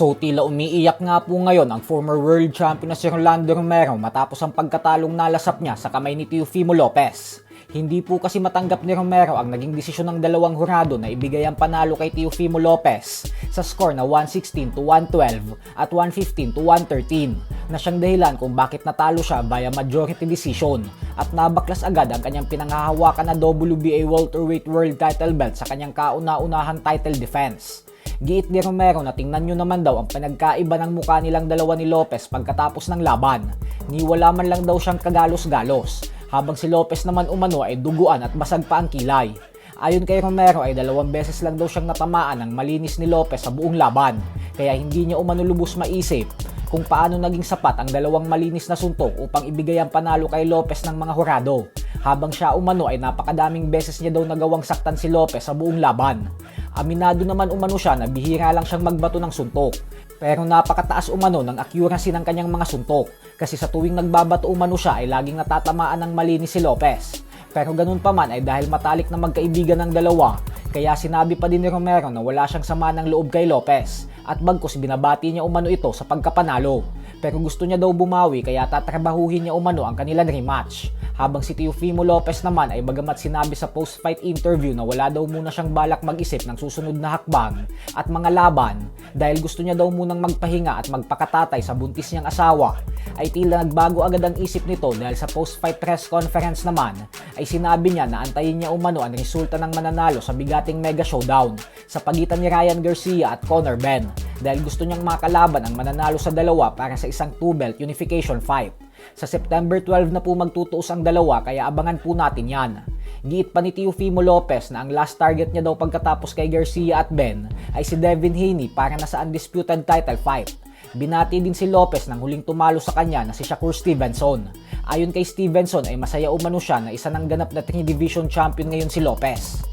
So tila umiiyak nga po ngayon ang former world champion na si Rolando Romero matapos ang pagkatalong nalasap niya sa kamay ni Teofimo Lopez. Hindi po kasi matanggap ni Romero ang naging desisyon ng dalawang hurado na ibigay ang panalo kay Teofimo Lopez sa score na 116-112 at 115-113 na siyang dahilan kung bakit natalo siya via majority decision at nabaklas agad ang kanyang pinanghahawakan na WBA welterweight world title belt sa kanyang kauna-unahang title defense. Giit ni Romero na tingnan nyo naman daw ang pinagkaiba ng mukha nilang dalawa ni Lopez pagkatapos ng laban. Niwala man lang daw siyang kagalos-galos, habang si Lopez naman umano ay duguan at basag pa ang kilay. Ayon kay Romero ay 2 beses lang daw siyang natamaan ng malinis ni Lopez sa buong laban, kaya hindi niya umano lubos maisip kung paano naging sapat ang 2 malinis na suntok upang ibigay ang panalo kay Lopez ng mga hurado, habang siya umano ay napakadaming beses niya daw nagawang saktan si Lopez sa buong laban. Aminado naman umano siya na bihira lang siyang magbato ng suntok, pero napakataas umano ng accuracy ng kanyang mga suntok kasi sa tuwing nagbabato umano siya ay laging natatamaan ng malinis si Lopez. Pero ganun pa man ay dahil matalik na magkaibigan ng dalawa, kaya sinabi pa din ni Romero na wala siyang sama ng loob kay Lopez at bagkus binabati niya umano ito sa pagkapanalo. Pero gusto niya daw bumawi kaya tatrabahuhin niya umano ang kanilang rematch. Habang si Teofimo Lopez naman ay bagamat sinabi sa post-fight interview na wala daw muna siyang balak mag-isip ng susunod na hakbang at mga laban dahil gusto niya daw munang magpahinga at magpakatatay sa buntis niyang asawa, ay tila nagbago agad ang isip nito dahil sa post-fight press conference naman ay sinabi niya na antayin niya umano ang resulta ng mananalo sa bigating mega showdown sa pagitan ni Ryan Garcia at Conor Benn dahil gusto niyang makalaban ang mananalo sa dalawa para sa isang 2-belt unification fight. Sa September 12 na po magtutuos ang dalawa kaya abangan po natin yan. Giit pa ni Teofimo Lopez na ang last target niya daw pagkatapos kay Garcia at Benn ay si Devin Haney para na sa undisputed title fight. Binati din si Lopez nang huling tumalo sa kanya na si Shakur Stevenson. Ayon kay Stevenson ay masaya umano siya na isa ng ganap na 3 division champion ngayon si Lopez.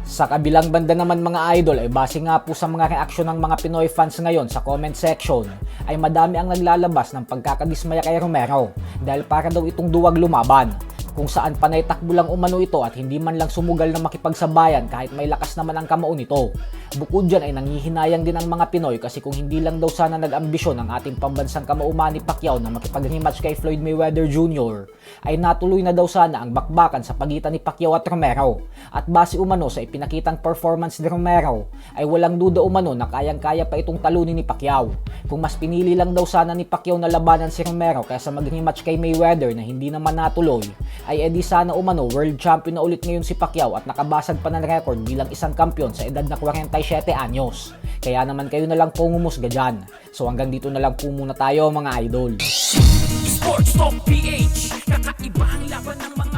Sa kabilang banda naman mga idol ay base nga po sa mga reaksyon ng mga Pinoy fans ngayon sa comment section ay madami ang naglalabas ng pagkakadismaya kay Romero dahil para daw itong duwag lumaban kung saan panay takbo lang umano ito at hindi man lang sumugal na makipagsabayan kahit may lakas naman ang kamao nito. Bukod dyan ay nanghihinayang din ang mga Pinoy kasi kung hindi lang daw sana nag-ambisyon ang ating pambansang kamao Manny Pacquiao na makipag-rematch kay Floyd Mayweather Jr. ay natuloy na daw sana ang bakbakan sa pagitan ni Pacquiao at Romero. At base umano sa ipinakitang performance ni Romero ay walang duda umano na kayang-kaya pa itong talunin ni Pacquiao. Kung mas pinili lang daw sana ni Pacquiao na labanan si Romero kaysa mag-rematch kay Mayweather na hindi naman natuloy, ay edi sana umano world champion na ulit ngayon si Pacquiao at nakabasag pa ng record bilang isang kampiyon sa edad na 47 anyos. Kaya naman kayo na lang po ngumusga dyan. So hanggang dito na lang po muna tayo mga idol. Sports Talk PH, kakaiba ang laban ng mga